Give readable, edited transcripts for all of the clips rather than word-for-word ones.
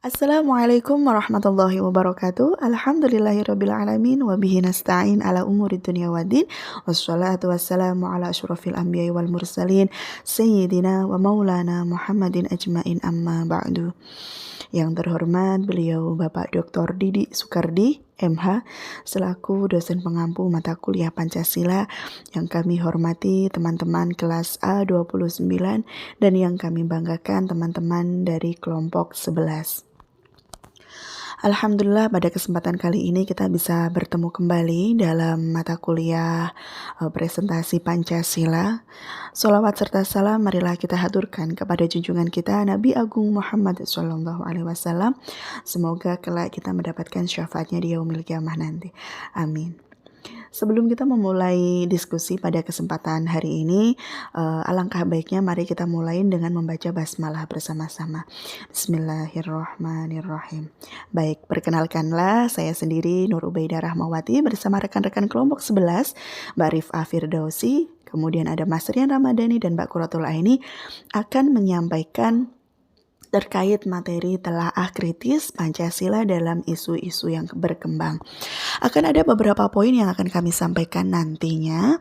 Assalamualaikum warahmatullahi wabarakatuh. Alhamdulillahirrabbilalamin. Wabihi nasta'in ala umuri dunia waddin. Wassalatu wassalamu ala ashrafil anbiya wal mursalin. Sayyidina wa maulana Muhammadin ajmain amma ba'du. Yang terhormat beliau Bapak Dr. Didi Soekardi, MH, selaku dosen pengampu mata kuliah Pancasila, yang kami hormati teman-teman kelas A29 dan yang kami banggakan teman-teman dari kelompok 11. Alhamdulillah pada kesempatan kali ini kita bisa bertemu kembali dalam mata kuliah presentasi Pancasila. Sholawat serta salam marilah kita haturkan kepada junjungan kita Nabi Agung Muhammad SAW. Semoga kelak kita mendapatkan syafaatnya di yaumil kiamah nanti. Amin. Sebelum kita memulai diskusi pada kesempatan hari ini, alangkah baiknya mari kita mulai dengan membaca basmalah bersama-sama. Bismillahirrahmanirrahim. Baik, perkenalkanlah saya sendiri Nur Ubaidah Rahmawati bersama rekan-rekan kelompok 11, Mbak Rifah Firdausi, kemudian ada Mas Rian Ramadhani dan Mbak Quratul Aini akan menyampaikan terkait materi telaah kritis Pancasila dalam isu-isu yang berkembang. Akan ada beberapa poin yang akan kami sampaikan nantinya,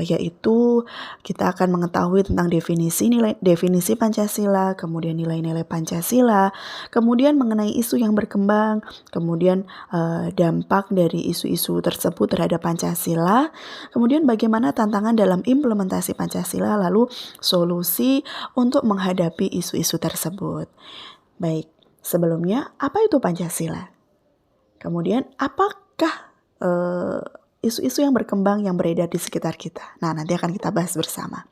yaitu kita akan mengetahui tentang definisi Pancasila, kemudian nilai-nilai Pancasila, kemudian mengenai isu yang berkembang, kemudian dampak dari isu-isu tersebut terhadap Pancasila, kemudian bagaimana tantangan dalam implementasi Pancasila, lalu solusi untuk menghadapi isu-isu tersebut. Baik, sebelumnya apa itu Pancasila? Kemudian apakah isu-isu yang berkembang yang beredar di sekitar kita? Nah, nanti akan kita bahas bersama.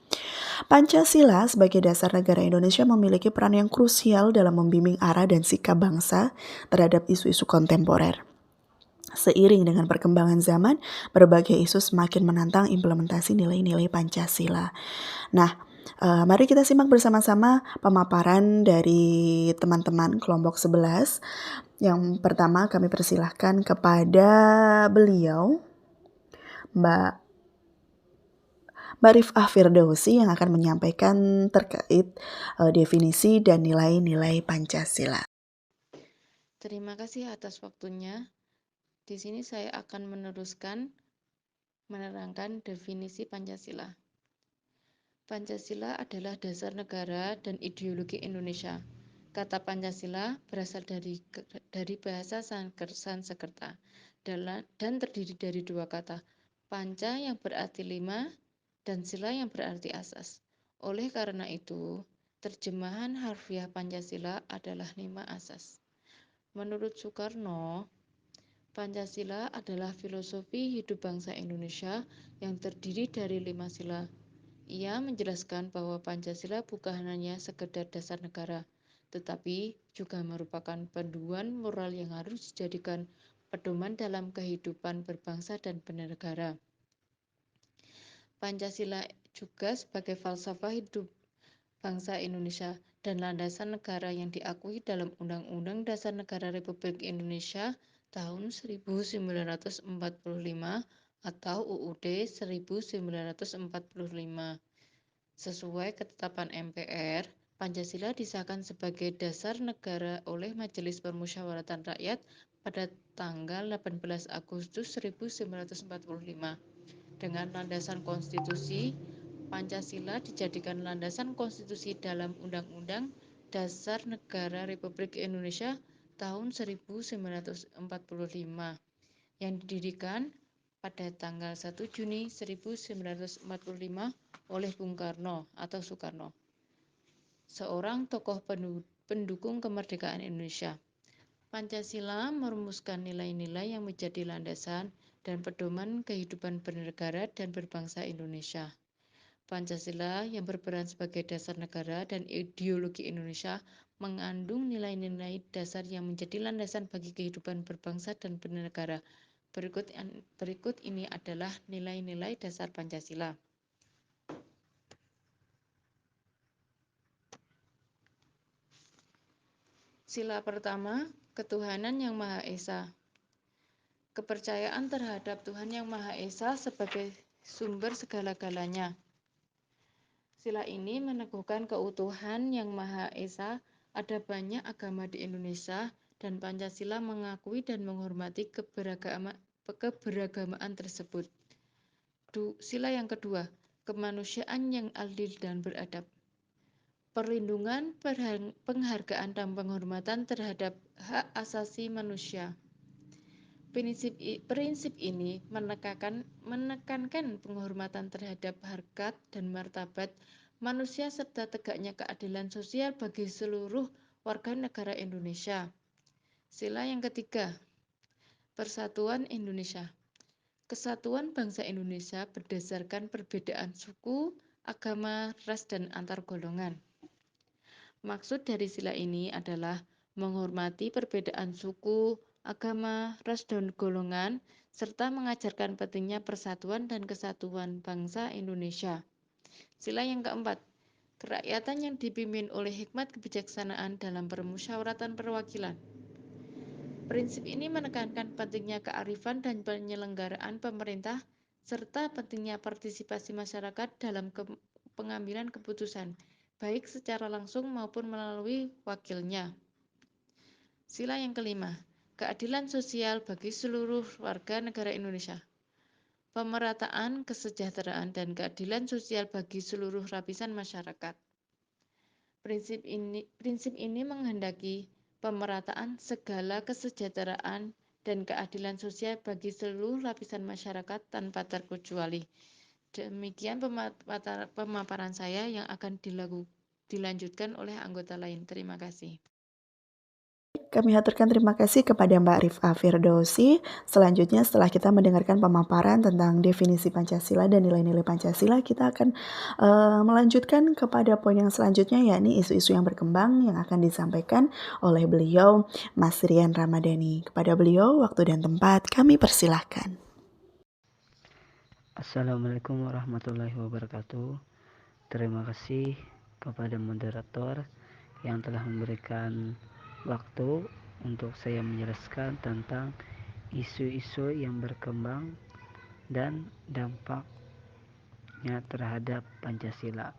Pancasila sebagai dasar negara Indonesia memiliki peran yang krusial dalam membimbing arah dan sikap bangsa terhadap isu-isu kontemporer. Seiring dengan perkembangan zaman, berbagai isu semakin menantang implementasi nilai-nilai Pancasila. Nah, mari kita simak bersama-sama pemaparan dari teman-teman kelompok 11. Yang pertama kami persilahkan kepada beliau, Mbak Rifah Firdausi yang akan menyampaikan terkait definisi dan nilai-nilai Pancasila. Terima kasih atas waktunya. Di sini saya akan menerangkan definisi Pancasila. Pancasila adalah dasar negara dan ideologi Indonesia. Kata Pancasila berasal dari bahasa Sanskerta dan terdiri dari dua kata, panca yang berarti 5 dan sila yang berarti asas. Oleh karena itu, terjemahan harfiah Pancasila adalah 5 asas. Menurut Soekarno, Pancasila adalah filosofi hidup bangsa Indonesia yang terdiri dari 5 sila. Ia menjelaskan bahwa Pancasila bukan hanya sekedar dasar negara, tetapi juga merupakan panduan moral yang harus dijadikan pedoman dalam kehidupan berbangsa dan bernegara. Pancasila juga sebagai falsafah hidup bangsa Indonesia dan landasan negara yang diakui dalam Undang-Undang Dasar Negara Republik Indonesia tahun 1945 atau UUD 1945. Sesuai ketetapan MPR, Pancasila disahkan sebagai dasar negara oleh Majelis Permusyawaratan Rakyat pada tanggal 18 Agustus 1945. Dengan landasan konstitusi, Pancasila dijadikan landasan konstitusi dalam Undang-Undang Dasar Negara Republik Indonesia tahun 1945 yang didirikan pada tanggal 1 Juni 1945 oleh Bung Karno atau Soekarno, seorang tokoh pendukung kemerdekaan Indonesia. Pancasila merumuskan nilai-nilai yang menjadi landasan dan pedoman kehidupan bernegara dan berbangsa Indonesia. Pancasila yang berperan sebagai dasar negara dan ideologi Indonesia mengandung nilai-nilai dasar yang menjadi landasan bagi kehidupan berbangsa dan bernegara. Berikut ini adalah nilai-nilai dasar Pancasila. Sila pertama, ketuhanan yang Maha Esa. Kepercayaan terhadap Tuhan yang Maha Esa sebagai sumber segala-galanya. Sila ini meneguhkan keutuhan yang Maha Esa Ada banyak agama di Indonesia dan Pancasila mengakui dan menghormati keberagamaan tersebut. Sila yang kedua, kemanusiaan yang adil dan beradab. Perlindungan, penghargaan, dan penghormatan terhadap hak asasi manusia. Prinsip ini menekankan penghormatan terhadap harkat dan martabat manusia serta tegaknya keadilan sosial bagi seluruh warga negara Indonesia. Sila yang ketiga, Persatuan Indonesia. Kesatuan bangsa Indonesia berdasarkan perbedaan suku, agama, ras, dan antar golongan. Maksud dari sila ini adalah menghormati perbedaan suku, agama, ras, dan golongan, serta mengajarkan pentingnya persatuan dan kesatuan bangsa Indonesia. Sila yang keempat, kerakyatan yang dipimpin oleh hikmat kebijaksanaan dalam permusyawaratan perwakilan. Prinsip ini menekankan pentingnya kearifan dan penyelenggaraan pemerintah, serta pentingnya partisipasi masyarakat dalam pengambilan keputusan, baik secara langsung maupun melalui wakilnya. Sila yang kelima, keadilan sosial bagi seluruh warga negara Indonesia. Pemerataan, kesejahteraan, dan keadilan sosial bagi seluruh lapisan masyarakat. Prinsip ini menghendaki pemerataan segala kesejahteraan dan keadilan sosial bagi seluruh lapisan masyarakat tanpa terkecuali. Demikian pemaparan saya yang akan dilanjutkan oleh anggota lain. Terima kasih. Kami haturkan terima kasih kepada Mbak Rifah Firdausi. Selanjutnya setelah kita mendengarkan pemaparan tentang definisi Pancasila dan nilai-nilai Pancasila, kita akan melanjutkan kepada poin yang selanjutnya, yakni isu-isu yang berkembang yang akan disampaikan oleh beliau, Mas Rian Ramadhani. Kepada beliau, waktu dan tempat kami persilahkan. Assalamualaikum warahmatullahi wabarakatuh. Terima kasih kepada moderator yang telah memberikan waktu untuk saya menjelaskan tentang isu-isu yang berkembang dan dampaknya terhadap Pancasila.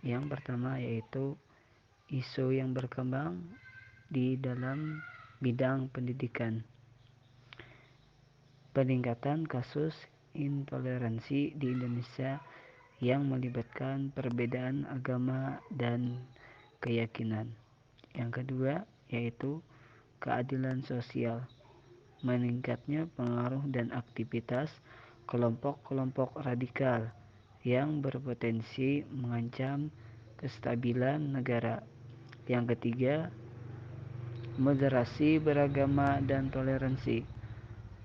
Yang pertama yaitu isu yang berkembang di dalam bidang pendidikan. Peningkatan kasus intoleransi di Indonesia yang melibatkan perbedaan agama dan keyakinan. Yang kedua yaitu keadilan sosial. Meningkatnya pengaruh dan aktivitas kelompok-kelompok radikal yang berpotensi mengancam kestabilan negara. Yang ketiga, moderasi beragama dan toleransi.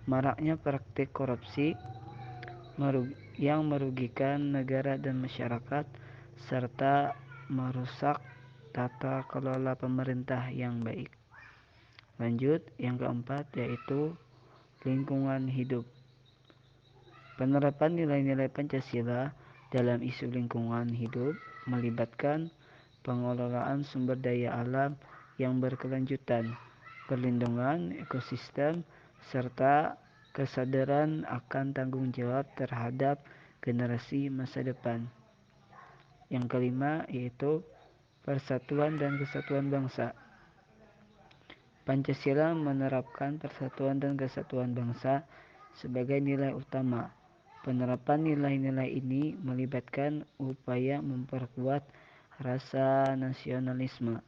Maraknya praktik korupsi yang merugikan negara dan masyarakat serta merusak tata kelola pemerintah yang baik. Lanjut, yang keempat yaitu lingkungan hidup. Penerapan nilai-nilai Pancasila dalam isu lingkungan hidup melibatkan pengelolaan sumber daya alam yang berkelanjutan, perlindungan ekosistem, serta kesadaran akan tanggung jawab terhadap generasi masa depan. Yang kelima yaitu persatuan dan kesatuan bangsa. Pancasila menerapkan persatuan dan kesatuan bangsa sebagai nilai utama. Penerapan nilai-nilai ini melibatkan upaya memperkuat rasa nasionalisme,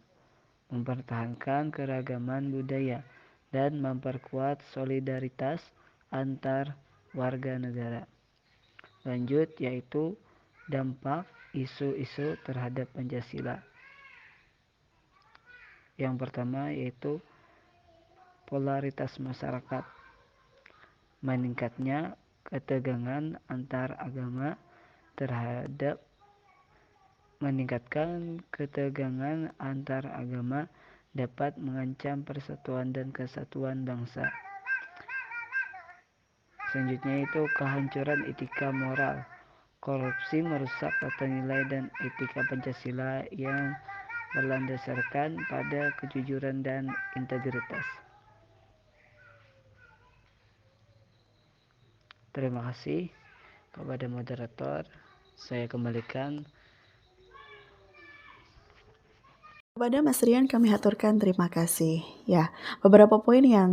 mempertahankan keragaman budaya, dan memperkuat solidaritas antar warga negara. Lanjut yaitu dampak isu-isu terhadap Pancasila. Yang pertama yaitu polaritas masyarakat, meningkatnya ketegangan antar agama dapat mengancam persatuan dan kesatuan bangsa. Selanjutnya itu kehancuran etika moral. Korupsi merusak tata nilai dan etika Pancasila yang berlandasarkan pada kejujuran dan integritas. Terima kasih kepada moderator. Saya kembalikan Kepada Mas Rian kami haturkan terima kasih. Ya, beberapa poin yang,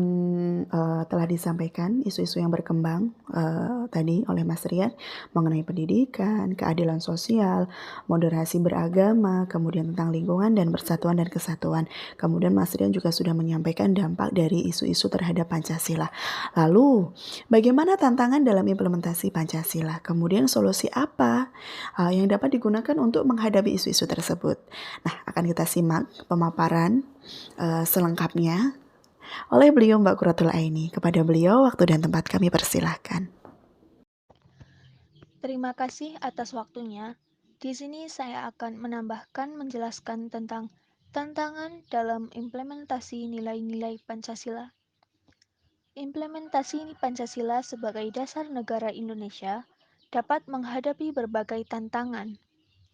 telah disampaikan, isu-isu yang berkembang, tadi oleh Mas Rian mengenai pendidikan, keadilan sosial, moderasi beragama, kemudian tentang lingkungan dan persatuan dan kesatuan. Kemudian Mas Rian juga sudah menyampaikan dampak dari isu-isu terhadap Pancasila. Lalu, bagaimana tantangan dalam implementasi Pancasila? Kemudian solusi apa, yang dapat digunakan untuk menghadapi isu-isu tersebut? Nah, akan kita simak pemaparan selengkapnya oleh beliau Mbak Quratul Aini. Kepada beliau, waktu dan tempat kami persilahkan. Terima kasih atas waktunya. Di sini saya akan menjelaskan tentang tantangan dalam implementasi nilai-nilai Pancasila. Implementasi Pancasila sebagai dasar negara Indonesia dapat menghadapi berbagai tantangan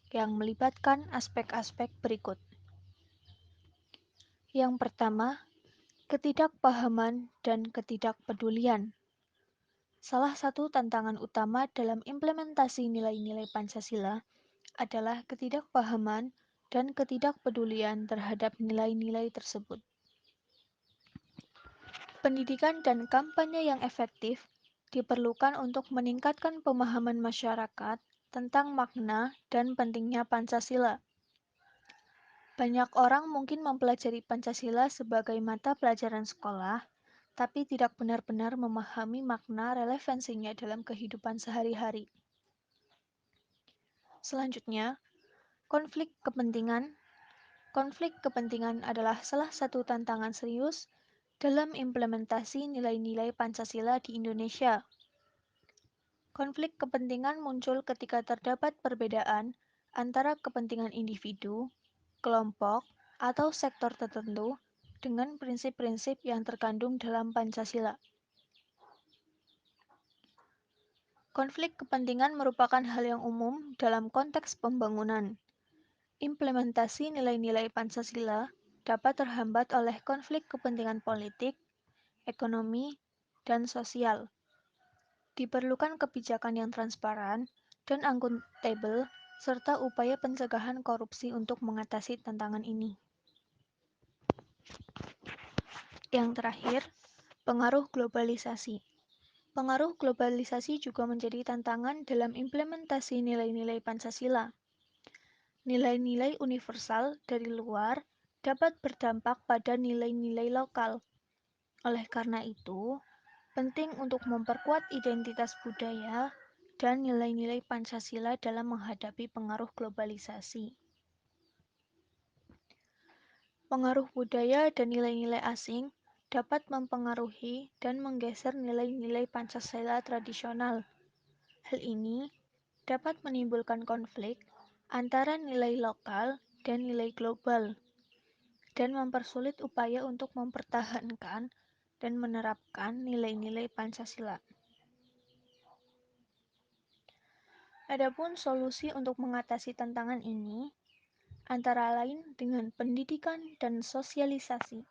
yang melibatkan aspek-aspek berikut. Yang pertama, ketidakpahaman dan ketidakpedulian. Salah satu tantangan utama dalam implementasi nilai-nilai Pancasila adalah ketidakpahaman dan ketidakpedulian terhadap nilai-nilai tersebut. Pendidikan dan kampanye yang efektif diperlukan untuk meningkatkan pemahaman masyarakat tentang makna dan pentingnya Pancasila. Banyak orang mungkin mempelajari Pancasila sebagai mata pelajaran sekolah, tapi tidak benar-benar memahami makna relevansinya dalam kehidupan sehari-hari. Selanjutnya, konflik kepentingan. Konflik kepentingan adalah salah satu tantangan serius dalam implementasi nilai-nilai Pancasila di Indonesia. Konflik kepentingan muncul ketika terdapat perbedaan antara kepentingan individu, kelompok, atau sektor tertentu dengan prinsip-prinsip yang terkandung dalam Pancasila. Konflik kepentingan merupakan hal yang umum dalam konteks pembangunan. Implementasi nilai-nilai Pancasila dapat terhambat oleh konflik kepentingan politik, ekonomi, dan sosial. Diperlukan kebijakan yang transparan dan akuntabel, serta upaya pencegahan korupsi untuk mengatasi tantangan ini. Yang terakhir, pengaruh globalisasi. Pengaruh globalisasi juga menjadi tantangan dalam implementasi nilai-nilai Pancasila. Nilai-nilai universal dari luar dapat berdampak pada nilai-nilai lokal. Oleh karena itu, penting untuk memperkuat identitas budaya dan nilai-nilai Pancasila dalam menghadapi pengaruh globalisasi. Pengaruh budaya dan nilai-nilai asing dapat mempengaruhi dan menggeser nilai-nilai Pancasila tradisional. Hal ini dapat menimbulkan konflik antara nilai lokal dan nilai global, dan mempersulit upaya untuk mempertahankan dan menerapkan nilai-nilai Pancasila. Adapun solusi untuk mengatasi tantangan ini antara lain dengan pendidikan dan sosialisasi.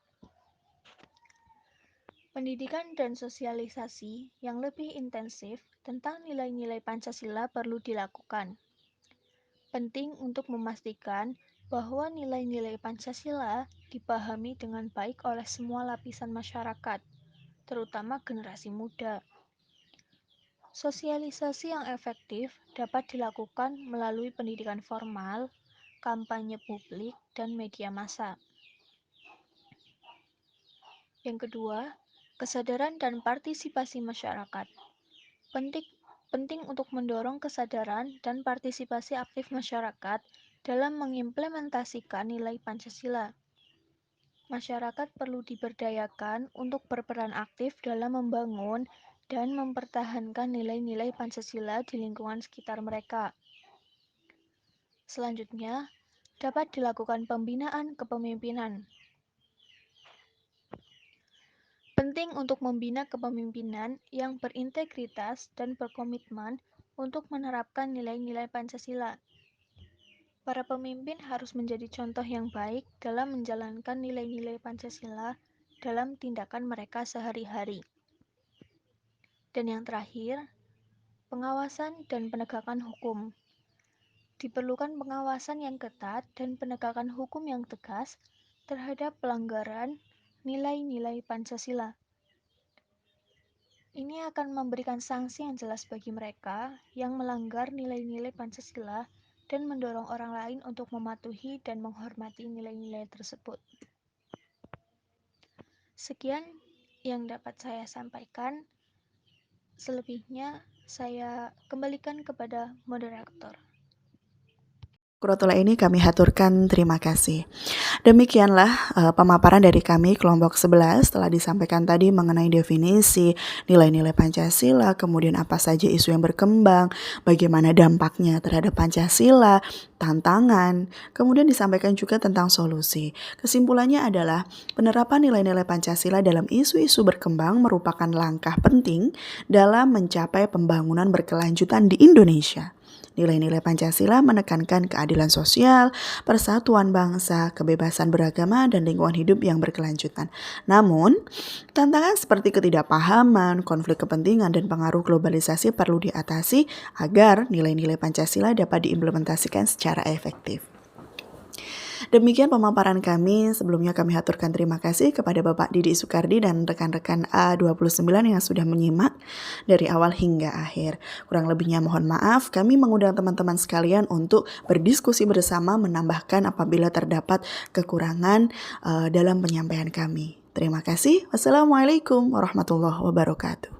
Pendidikan dan sosialisasi yang lebih intensif tentang nilai-nilai Pancasila perlu dilakukan. Penting untuk memastikan bahwa nilai-nilai Pancasila dipahami dengan baik oleh semua lapisan masyarakat, terutama generasi muda. Sosialisasi yang efektif dapat dilakukan melalui pendidikan formal, kampanye publik, dan media massa. Yang kedua, kesadaran dan partisipasi masyarakat. Penting untuk mendorong kesadaran dan partisipasi aktif masyarakat dalam mengimplementasikan nilai Pancasila. Masyarakat perlu diberdayakan untuk berperan aktif dalam membangun dan mempertahankan nilai-nilai Pancasila di lingkungan sekitar mereka. Selanjutnya, dapat dilakukan pembinaan kepemimpinan. Penting untuk membina kepemimpinan yang berintegritas dan berkomitmen untuk menerapkan nilai-nilai Pancasila. Para pemimpin harus menjadi contoh yang baik dalam menjalankan nilai-nilai Pancasila dalam tindakan mereka sehari-hari. Dan yang terakhir, pengawasan dan penegakan hukum. diperlukan pengawasan yang ketat dan penegakan hukum yang tegas terhadap pelanggaran nilai-nilai Pancasila. Ini akan memberikan sanksi yang jelas bagi mereka yang melanggar nilai-nilai Pancasila dan mendorong orang lain untuk mematuhi dan menghormati nilai-nilai tersebut. Sekian yang dapat saya sampaikan. Selebihnya saya kembalikan kepada moderator. Kuratula ini kami haturkan terima kasih. Demikianlah pemaparan dari kami kelompok 11 telah disampaikan tadi mengenai definisi nilai-nilai Pancasila, kemudian apa saja isu yang berkembang, bagaimana dampaknya terhadap Pancasila, tantangan, kemudian disampaikan juga tentang solusi. Kesimpulannya adalah penerapan nilai-nilai Pancasila dalam isu-isu berkembang merupakan langkah penting dalam mencapai pembangunan berkelanjutan di Indonesia. Nilai-nilai Pancasila menekankan keadilan sosial, persatuan bangsa, kebebasan beragama, dan lingkungan hidup yang berkelanjutan. Namun, tantangan seperti ketidakpahaman, konflik kepentingan, dan pengaruh globalisasi perlu diatasi agar nilai-nilai Pancasila dapat diimplementasikan secara efektif. Demikian pemaparan kami. Sebelumnya kami haturkan terima kasih kepada Bapak Didi Soekardi dan rekan-rekan A29 yang sudah menyimak dari awal hingga akhir. Kurang lebihnya mohon maaf. Kami mengundang teman-teman sekalian untuk berdiskusi bersama, menambahkan apabila terdapat kekurangan dalam penyampaian kami. Terima kasih. Wassalamualaikum warahmatullahi wabarakatuh.